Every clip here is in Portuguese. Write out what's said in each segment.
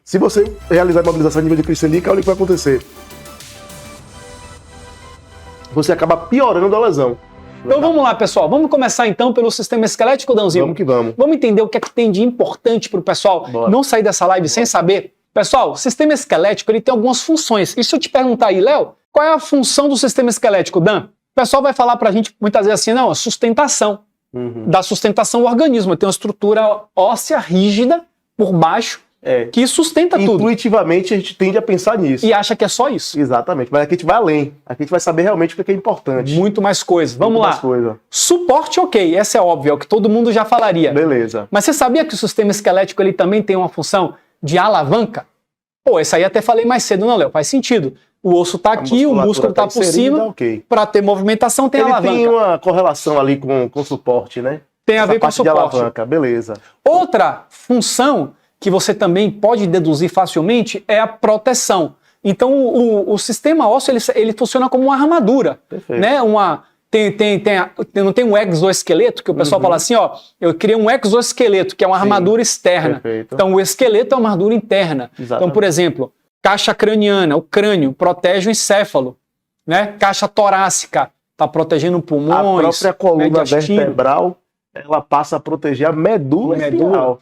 Se você realizar a imobilização a nível de cristanica, olha o que vai acontecer. Você acaba piorando a lesão. Então vamos lá, pessoal. Vamos começar então pelo sistema esquelético, Dãozinho. Vamos que vamos. Vamos entender o que é que tem de importante para o pessoal não sair dessa live sem saber. Pessoal, o sistema esquelético ele tem algumas funções. E se eu te perguntar aí, Léo, qual é a função do sistema esquelético, Dan? O pessoal vai falar para a gente muitas vezes assim, não, a sustentação. Da sustentação do organismo. Tem uma estrutura óssea rígida por baixo que sustenta tudo. Intuitivamente a gente tende a pensar nisso. E acha que é só isso. Exatamente, mas aqui a gente vai além. Aqui a gente vai saber realmente o que é importante. Muito mais coisa. Vamos lá. Mais coisa. Suporte, ok. Essa é óbvia, é o que todo mundo já falaria. Beleza. Mas você sabia que o sistema esquelético ele também tem uma função de alavanca? Pô, esse aí até falei mais cedo, não, Léo? Faz sentido. O osso está aqui, o músculo está por cima. Para ter movimentação tem alavanca. Ele tem uma correlação ali com o suporte, né? Tem a ver com o suporte. De alavanca, beleza. Outra função que você também pode deduzir facilmente é a proteção. Então o sistema ósseo ele funciona como uma armadura. Perfeito. Né? Não tem um exoesqueleto, que o pessoal fala assim, ó, eu criei um exoesqueleto, que é uma armadura externa. Perfeito. Então o esqueleto é uma armadura interna. Exatamente. Então, por exemplo, caixa craniana, o crânio protege o encéfalo. Né? Caixa torácica, está protegendo pulmões. A própria coluna vertebral, ela passa a proteger a medula espinhal.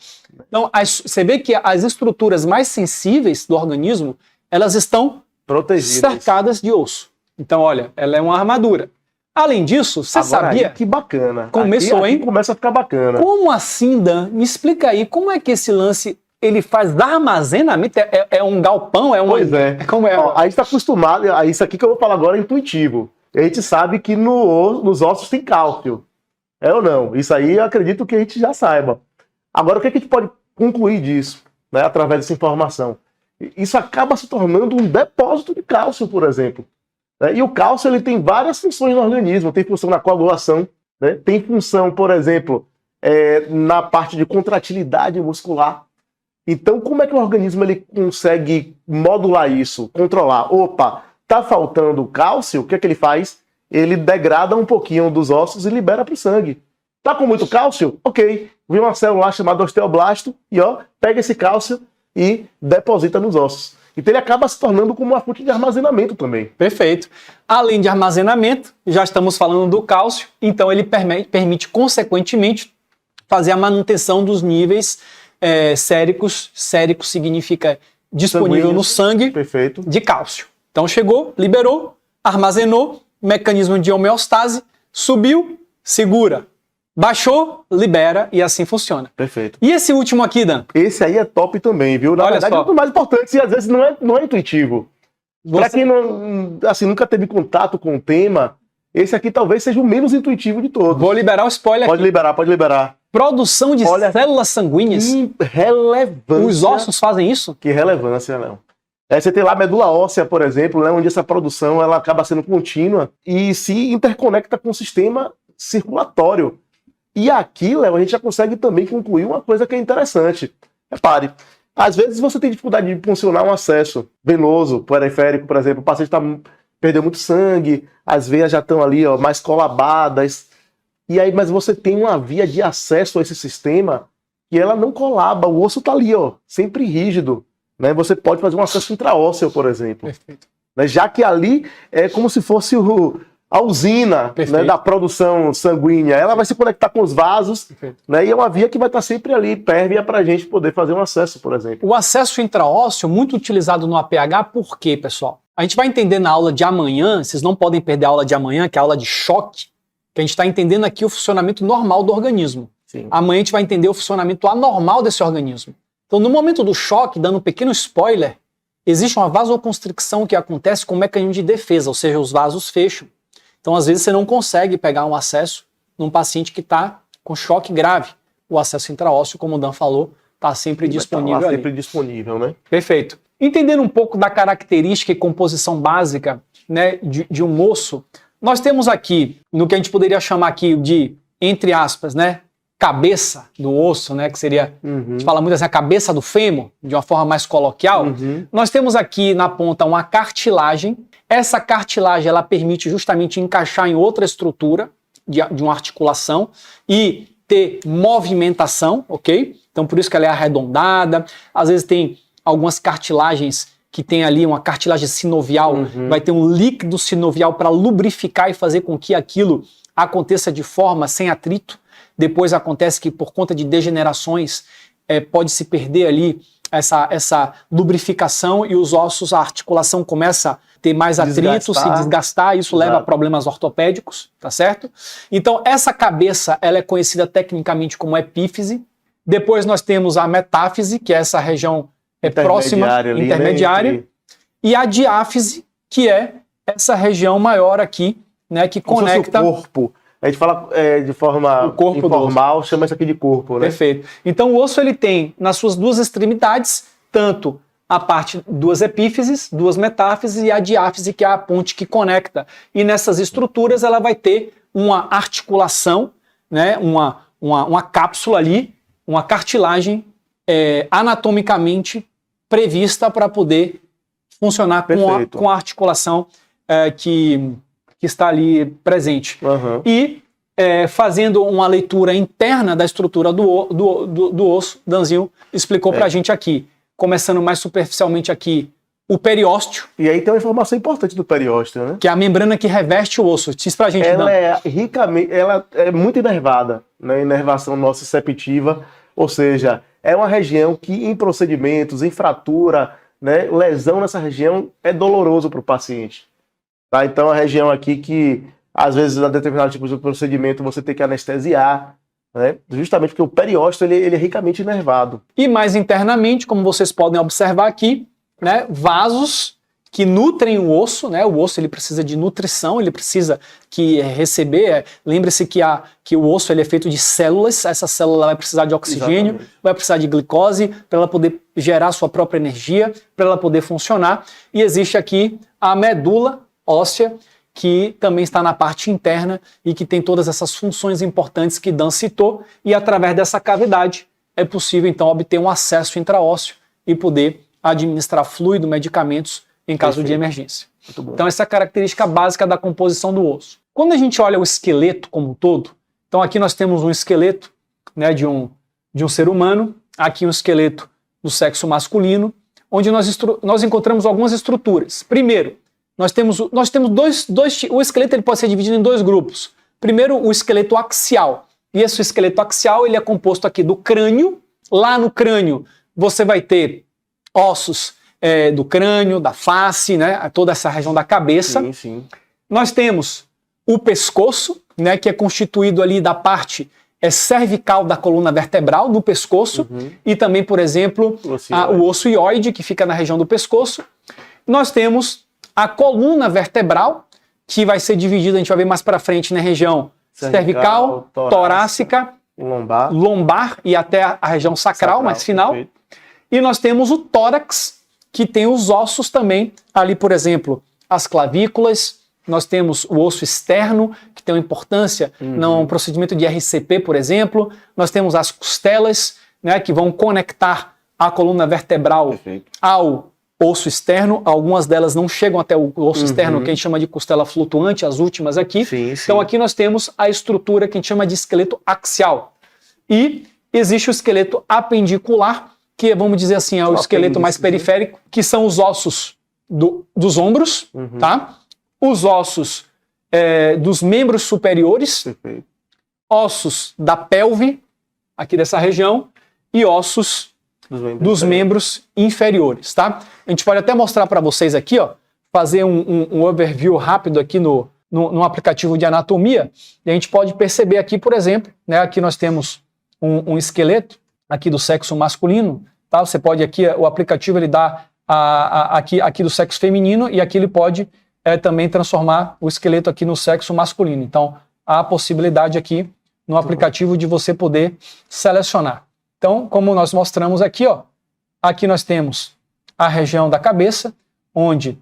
Então, você vê que as estruturas mais sensíveis do organismo, elas estão protegidas, cercadas de osso. Então, olha, ela é uma armadura. Além disso, você sabia... Que bacana. Começou, aqui hein? Começa a ficar bacana. Como assim, Dan? Me explica aí, como é que esse lance... Ele faz armazenamento? É um galpão? Pois é. Como é? Ó, a gente está acostumado, isso aqui que eu vou falar agora é intuitivo. A gente sabe que nos ossos tem cálcio. É ou não? Isso aí eu acredito que a gente já saiba. Agora, o que a gente pode concluir disso, né, através dessa informação? Isso acaba se tornando um depósito de cálcio, por exemplo. E o cálcio ele tem várias funções no organismo. Tem função na coagulação, né? Tem função, por exemplo, na parte de contratilidade muscular. Então, como é que o organismo ele consegue modular isso, controlar? Opa, tá faltando cálcio, o que é que ele faz? Ele degrada um pouquinho dos ossos e libera para o sangue. Tá com muito cálcio? Ok. Vem uma célula lá chamada osteoblasto e pega esse cálcio e deposita nos ossos. Então ele acaba se tornando como uma fonte de armazenamento também. Perfeito. Além de armazenamento, já estamos falando do cálcio, então ele permite consequentemente, fazer a manutenção dos níveis séricos. Sérico significa disponível no sangue. Perfeito. De cálcio. Então chegou, liberou, armazenou, mecanismo de homeostase, subiu, segura. Baixou, libera e assim funciona. Perfeito. E esse último aqui, Dan? Esse aí é top também, viu? Na verdade, é o mais importante e às vezes não é intuitivo. Para quem nunca teve contato com o tema, esse aqui talvez seja o menos intuitivo de todos. Vou liberar o spoiler aqui. Pode liberar. Produção de células sanguíneas. Que relevância. Os ossos fazem isso? Que relevância, Léo. Você tem lá a medula óssea, por exemplo, né, onde essa produção ela acaba sendo contínua e se interconecta com o sistema circulatório. E aqui, Léo, a gente já consegue também concluir uma coisa que é interessante. Repare, às vezes você tem dificuldade de funcionar um acesso venoso, periférico, por exemplo, o paciente perdeu muito sangue, as veias já estão ali mais colabadas, e aí, mas você tem uma via de acesso a esse sistema que ela não colaba, o osso está ali, sempre rígido. Né? Você pode fazer um acesso intraósseo, por exemplo. Perfeito. Né? Já que ali é como se fosse a usina, né, da produção sanguínea. Ela vai se conectar com os vasos, né, e é uma via que vai estar sempre ali, pérvia, para a gente poder fazer um acesso, por exemplo. O acesso intraósseo, muito utilizado no APH, por quê, pessoal? A gente vai entender na aula de amanhã, vocês não podem perder a aula de amanhã, que é a aula de choque, que a gente está entendendo aqui o funcionamento normal do organismo. Sim. Amanhã a gente vai entender o funcionamento anormal desse organismo. Então, no momento do choque, dando um pequeno spoiler, existe uma vasoconstricção que acontece com o mecanismo de defesa, ou seja, os vasos fecham. Então, às vezes, você não consegue pegar um acesso num paciente que está com choque grave. O acesso intraósseo, como o Dan falou, está sempre disponível ali. Sempre disponível, né? Perfeito. Entendendo um pouco da característica e composição básica, né, de um osso, nós temos aqui, no que a gente poderia chamar aqui de, entre aspas, né, cabeça do osso, né, que seria, a gente fala muito assim, a cabeça do fêmur, de uma forma mais coloquial. Nós temos aqui na ponta uma cartilagem. Essa cartilagem ela permite justamente encaixar em outra estrutura de uma articulação e ter movimentação, ok? Então por isso que ela é arredondada. Às vezes tem algumas cartilagens que tem ali uma cartilagem sinovial, vai ter um líquido sinovial para lubrificar e fazer com que aquilo aconteça de forma sem atrito. Depois acontece que por conta de degenerações pode se perder ali essa lubrificação e os ossos, a articulação começa a ter mais atrito, se desgastar, isso leva a problemas ortopédicos, tá certo? Então essa cabeça, ela é conhecida tecnicamente como epífise. Depois nós temos a metáfise, que é essa região próxima, intermediária, né, e a diáfise, que é essa região maior aqui, né, que como conecta o corpo. A gente fala de forma informal, chama isso aqui de corpo, né? Perfeito. Então o osso ele tem nas suas duas extremidades tanto a parte duas epífises, duas metáfises e a diáfise, que é a ponte que conecta. E nessas estruturas ela vai ter uma articulação, né, uma cápsula ali, uma cartilagem anatomicamente prevista para poder funcionar com a articulação que está ali presente. E fazendo uma leitura interna da estrutura do osso, Danzinho explicou para a gente aqui, começando mais superficialmente aqui, o periósteo. E aí tem uma informação importante do periósteo, né? Que é a membrana que reveste o osso. Diz pra gente, ela ela é muito inervada, né? Inervação nociceptiva, ou seja, é uma região que em procedimentos, em fratura, né, lesão nessa região é doloroso para o paciente. Tá? Então, a região aqui que, às vezes, a determinado tipo de procedimento você tem que anestesiar, né? Justamente porque o periósteo ele é ricamente inervado. E mais internamente, como vocês podem observar aqui, né, vasos que nutrem o osso, né? O osso ele precisa de nutrição, ele precisa receber. Lembre-se que o osso ele é feito de células, essa célula vai precisar de oxigênio, vai precisar de glicose para ela poder gerar sua própria energia, para ela poder funcionar. E existe aqui a medula óssea, que também está na parte interna e que tem todas essas funções importantes que Dan citou, e através dessa cavidade é possível então obter um acesso intraósseo e poder administrar fluido, medicamentos em caso de emergência. Então essa é a característica básica da composição do osso. Quando a gente olha o esqueleto como um todo, então aqui nós temos um esqueleto, né, de um ser humano, aqui um esqueleto do sexo masculino, onde nós encontramos algumas estruturas. Primeiro, nós temos dois o esqueleto ele pode ser dividido em dois grupos. Primeiro, o esqueleto axial. E esse esqueleto axial ele é composto aqui do crânio. Lá no crânio você vai ter ossos do crânio, da face, né, toda essa região da cabeça. Sim, sim. Nós temos o pescoço, né, que é constituído ali da parte cervical da coluna vertebral, no pescoço, e também, por exemplo, o osso ióide, que fica na região do pescoço. Nós temos a coluna vertebral, que vai ser dividida, a gente vai ver mais para frente, na região cervical, torácica, lombar e até a região sacral, mais final. Perfeito. E nós temos o tórax, que tem os ossos também, ali, por exemplo, as clavículas. Nós temos o osso externo, que tem uma importância no procedimento de RCP, por exemplo. Nós temos as costelas, né, que vão conectar a coluna vertebral ao osso externo. Algumas delas não chegam até o osso externo, que a gente chama de costela flutuante, as últimas aqui. Sim. Então aqui nós temos a estrutura que a gente chama de esqueleto axial. E existe o esqueleto apendicular, que vamos dizer assim, é o esqueleto mais periférico, que são os ossos dos ombros, tá? Os ossos dos membros superiores, ossos da pelve, aqui dessa região, e ossos dos membros inferiores, tá? A gente pode até mostrar para vocês aqui, ó, fazer um overview rápido aqui no aplicativo de anatomia, e a gente pode perceber aqui, por exemplo, né, aqui nós temos um esqueleto aqui do sexo masculino, tá? Você pode aqui, o aplicativo ele dá aqui do sexo feminino, e aqui ele pode também transformar o esqueleto aqui no sexo masculino. Então, há a possibilidade aqui no aplicativo de você poder selecionar. Então, como nós mostramos aqui, ó, aqui nós temos a região da cabeça, onde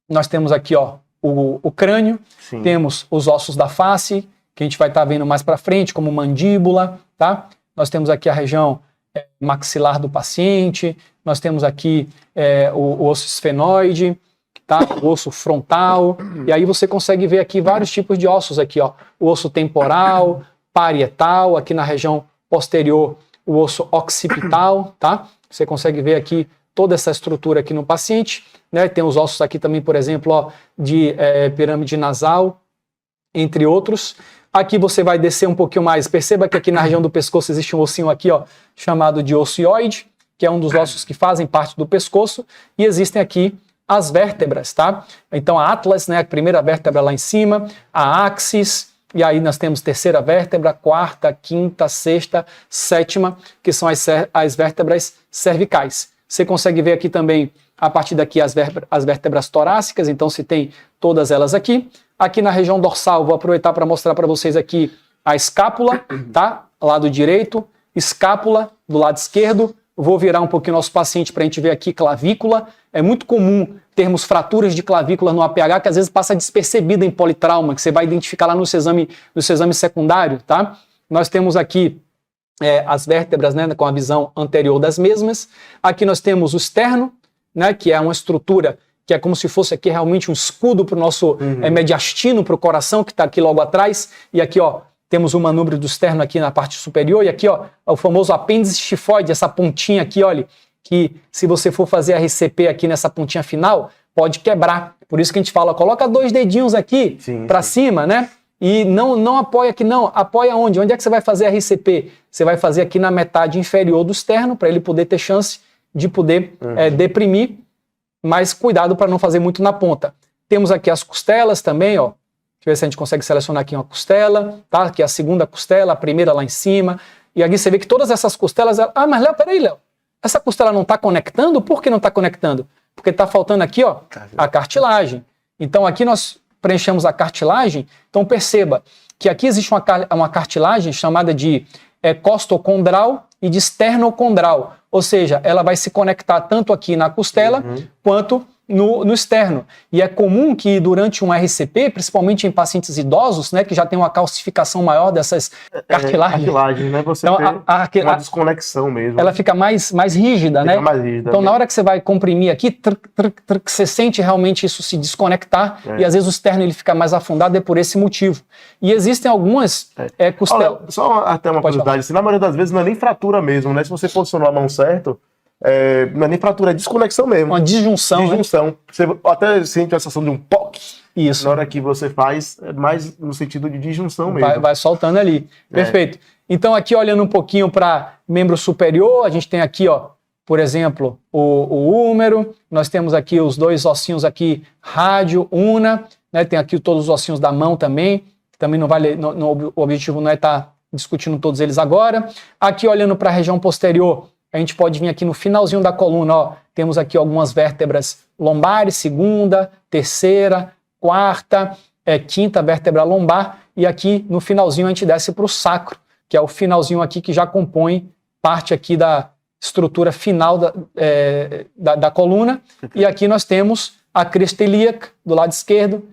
nós temos aqui, ó, o crânio, temos os ossos da face, que a gente vai estar vendo mais para frente, como mandíbula, tá? Nós temos aqui a região maxilar do paciente, nós temos aqui o osso esfenoide, tá? O osso frontal, e aí você consegue ver aqui vários tipos de ossos aqui, ó, o osso temporal, parietal, aqui na região posterior, o osso occipital, tá? Você consegue ver aqui toda essa estrutura aqui no paciente, né? Tem os ossos aqui também, por exemplo, ó, de pirâmide nasal, entre outros. Aqui você vai descer um pouquinho mais. Perceba que aqui na região do pescoço existe um ossinho aqui, ó, chamado de osso hioide, que é um dos ossos que fazem parte do pescoço, e existem aqui as vértebras, tá? Então a atlas, né, a primeira vértebra lá em cima, a axis, e aí nós temos terceira vértebra, quarta, quinta, sexta, sétima, que são as vértebras cervicais. Você consegue ver aqui também, a partir daqui, as vértebras torácicas, então se tem todas elas aqui. Aqui na região dorsal, vou aproveitar para mostrar para vocês aqui a escápula, tá? Lado direito, escápula do lado esquerdo. Vou virar um pouquinho nosso paciente para a gente ver aqui clavícula. É muito comum termos fraturas de clavícula no APH, que às vezes passa despercebida em politrauma, que você vai identificar lá no seu exame secundário, tá? Nós temos aqui as vértebras, né, com a visão anterior das mesmas. Aqui nós temos o externo, né, que é uma estrutura que é como se fosse aqui realmente um escudo para o nosso mediastino, para o coração, que está aqui logo atrás. E aqui, ó, temos o manúbrio do externo aqui na parte superior. E aqui, ó, o famoso apêndice tifoide, essa pontinha aqui, olha, que se você for fazer RCP aqui nessa pontinha final, pode quebrar. Por isso que a gente fala, coloca 2 dedinhos aqui para cima, né? E não apoia aqui, não. Apoia onde? Onde é que você vai fazer RCP? Você vai fazer aqui na metade inferior do externo, para ele poder ter chance de poder deprimir. Mas cuidado para não fazer muito na ponta. Temos aqui as costelas também, ó. Deixa eu ver se a gente consegue selecionar aqui uma costela, tá? Aqui a segunda costela, a primeira lá em cima. E aqui você vê que todas essas costelas... Ah, mas Léo, peraí, Léo. Essa costela não está conectando? Por que não está conectando? Porque está faltando aqui, ó, a cartilagem. Então aqui nós preenchemos a cartilagem. Então perceba que aqui existe uma cartilagem chamada de costocondral e de esternocondral. Ou seja, ela vai se conectar tanto aqui na costela quanto no externo. E é comum que durante um RCP, principalmente em pacientes idosos, né, que já tem uma calcificação maior dessas cartilagens. Cartilagem, né? Você então, tem uma desconexão mesmo. Ela fica mais rígida, né? Mais rígida, então, na hora que você vai comprimir aqui, você sente realmente isso se desconectar e às vezes o externo ele fica mais afundado, é por esse motivo. E existem algumas costelas... Só até uma curiosidade, assim, na maioria das vezes não é nem fratura mesmo, né? Se você posicionou a mão certo, não é nem fratura, é desconexão mesmo. Uma disjunção. Disjunção. Né? Você até sente a sensação de um POC. Isso. Na hora que você faz, é mais no sentido de disjunção mesmo. Vai soltando ali. Perfeito. Então aqui olhando um pouquinho para membro superior, a gente tem aqui, ó, por exemplo, o húmero, nós temos aqui os 2 ossinhos aqui, rádio, una, né? Tem aqui todos os ossinhos da mão também, também não vale, o objetivo não é estar discutindo todos eles agora. Aqui olhando para a região posterior, a gente pode vir aqui no finalzinho da coluna, ó, temos aqui algumas vértebras lombares, segunda, terceira, quarta, quinta vértebra lombar, e aqui no finalzinho a gente desce para o sacro, que é o finalzinho aqui que já compõe parte aqui da estrutura final da coluna, e aqui nós temos a crista ilíaca do lado esquerdo,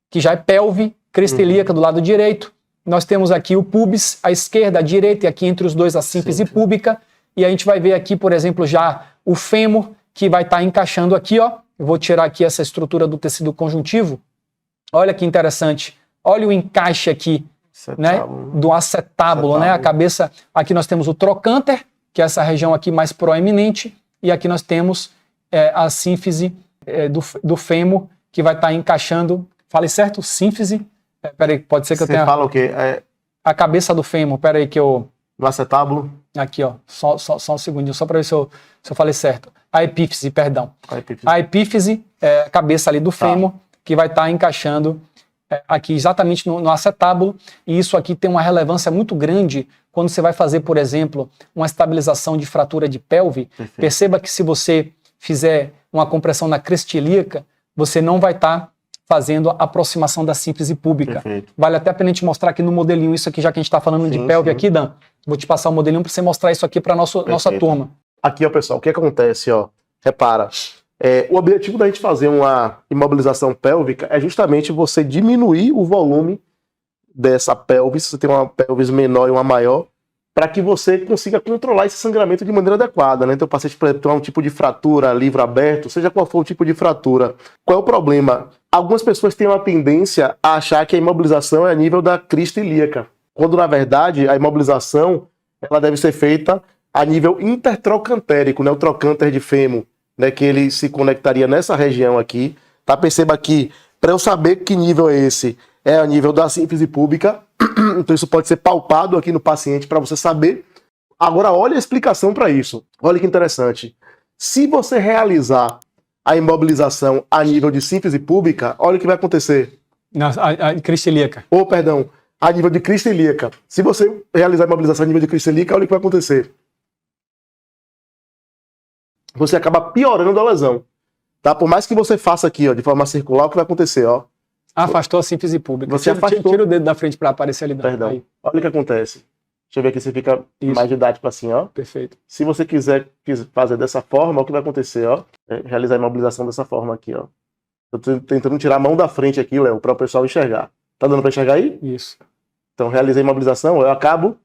que já é pelve, crista ilíaca do lado direito, nós temos aqui o pubis à esquerda, à direita, e aqui entre os dois a síntese púbica, e a gente vai ver aqui, por exemplo, já o fêmur, que vai estar encaixando aqui, ó. Eu vou tirar aqui essa estrutura do tecido conjuntivo. Olha que interessante. Olha o encaixe aqui, né, do acetábulo, né? A cabeça, aqui nós temos o trocânter, que é essa região aqui mais proeminente, e aqui nós temos a sínfise do fêmur, que vai estar encaixando, falei certo? Sínfise? Peraí, pode ser que eu tenha... Você fala o quê? A cabeça do fêmur, peraí que eu... Do acetábulo? Aqui, ó, só um segundinho, só para ver se eu falei certo. A epífise, perdão. A epífise é a cabeça ali do fêmur, que vai estar encaixando aqui exatamente no acetábulo, e isso aqui tem uma relevância muito grande quando você vai fazer, por exemplo, uma estabilização de fratura de pelve. Perfeito. Perceba que se você fizer uma compressão na crista ilíaca, você não vai estar fazendo a aproximação da síntese púbica. Perfeito. Vale até a pena a gente mostrar aqui no modelinho isso aqui, já que a gente está falando de pelve aqui, Dan. Vou te passar o modelinho para você mostrar isso aqui para nossa turma. Aqui, ó, pessoal, o que acontece, ó? Repara, o objetivo da gente fazer uma imobilização pélvica é justamente você diminuir o volume dessa pelvis, se você tem uma pelvis menor e uma maior, para que você consiga controlar esse sangramento de maneira adequada, né? Então o paciente, por exemplo, tem um tipo de fratura, livro aberto, seja qual for o tipo de fratura. Qual é o problema? Algumas pessoas têm uma tendência a achar que a imobilização é a nível da crista ilíaca, quando na verdade a imobilização ela deve ser feita a nível intertrocantérico, né? O trocânter de fêmur, né, que ele se conectaria nessa região aqui, tá? Perceba que, para eu saber que nível é esse, é a nível da sínfise púbica, então isso pode ser palpado aqui no paciente para você saber. Agora, olha a explicação para isso. Olha que interessante. Se você realizar a imobilização a nível de sínfise púbica, olha o que vai acontecer. A crista ilíaca. Ou, perdão, a nível de crista ilíaca. Se você realizar a imobilização a nível de crista ilíaca, olha o que vai acontecer. Você acaba piorando a lesão. Tá? Por mais que você faça aqui, ó, de forma circular, o que vai acontecer? Ó? Afastou a sínfise pública. Você afastou. Tira o dedo da frente para aparecer ali. Perdão. Aí. Olha o que acontece. Deixa eu ver aqui se fica mais didático assim, ó. Perfeito. Se você quiser fazer dessa forma, o que vai acontecer, ó? Realizar a imobilização dessa forma aqui, ó. Eu tô tentando tirar a mão da frente aqui, Léo, para o pessoal enxergar. Tá dando para enxergar aí? Isso. Então, realizei a imobilização, eu acabo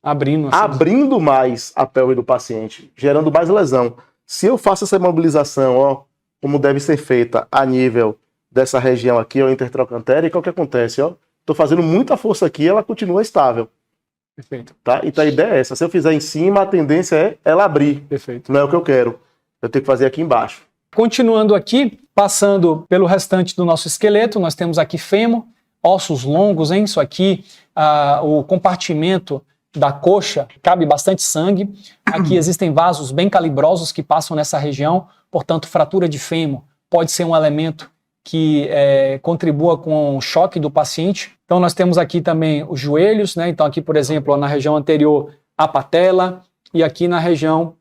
abrindo mais a pelve do paciente, gerando mais lesão. Se eu faço essa imobilização, ó, como deve ser feita a nível dessa região aqui, ó, intertrocantérica, o que acontece, ó? Tô fazendo muita força aqui, ela continua estável. Perfeito. Tá? Então a ideia é essa. Se eu fizer em cima, a tendência é ela abrir. Perfeito. Não é o que eu quero. Eu tenho que fazer aqui embaixo. Continuando aqui, passando pelo restante do nosso esqueleto, nós temos aqui fêmur, ossos longos, hein? Isso aqui, o compartimento da coxa, cabe bastante sangue. Aqui existem vasos bem calibrosos que passam nessa região, portanto, fratura de fêmur pode ser um elemento que contribua com o choque do paciente. Então nós temos aqui também os joelhos, né? Então aqui, por exemplo, na região anterior, a patela, e aqui na região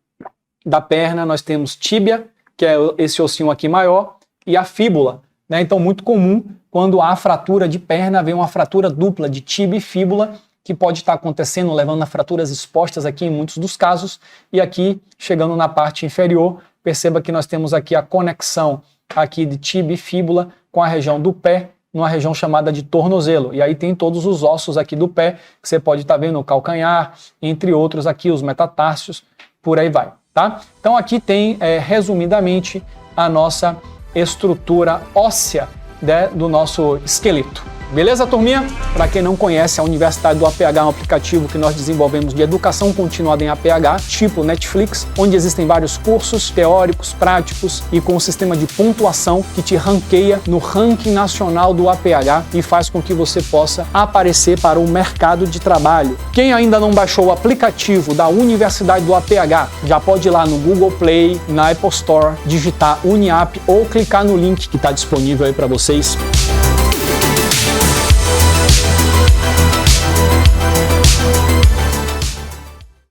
da perna nós temos tíbia, que é esse ossinho aqui maior, e a fíbula, né? Então muito comum, quando há fratura de perna, vem uma fratura dupla de tíbia e fíbula, que pode estar acontecendo, levando a fraturas expostas aqui em muitos dos casos, e aqui, chegando na parte inferior, perceba que nós temos aqui a conexão aqui de tíbia e fíbula com a região do pé, numa região chamada de tornozelo. E aí tem todos os ossos aqui do pé, que você pode estar vendo o calcanhar, entre outros aqui, os metatársios, por aí vai, tá? Então aqui tem, resumidamente, a nossa estrutura óssea, né, do nosso esqueleto. Beleza, turminha? Para quem não conhece, a Universidade do APH é um aplicativo que nós desenvolvemos de educação continuada em APH, tipo Netflix, onde existem vários cursos teóricos, práticos e com um sistema de pontuação que te ranqueia no ranking nacional do APH e faz com que você possa aparecer para o mercado de trabalho. Quem ainda não baixou o aplicativo da Universidade do APH, já pode ir lá no Google Play, na Apple Store, digitar Uniap ou clicar no link que está disponível aí para vocês.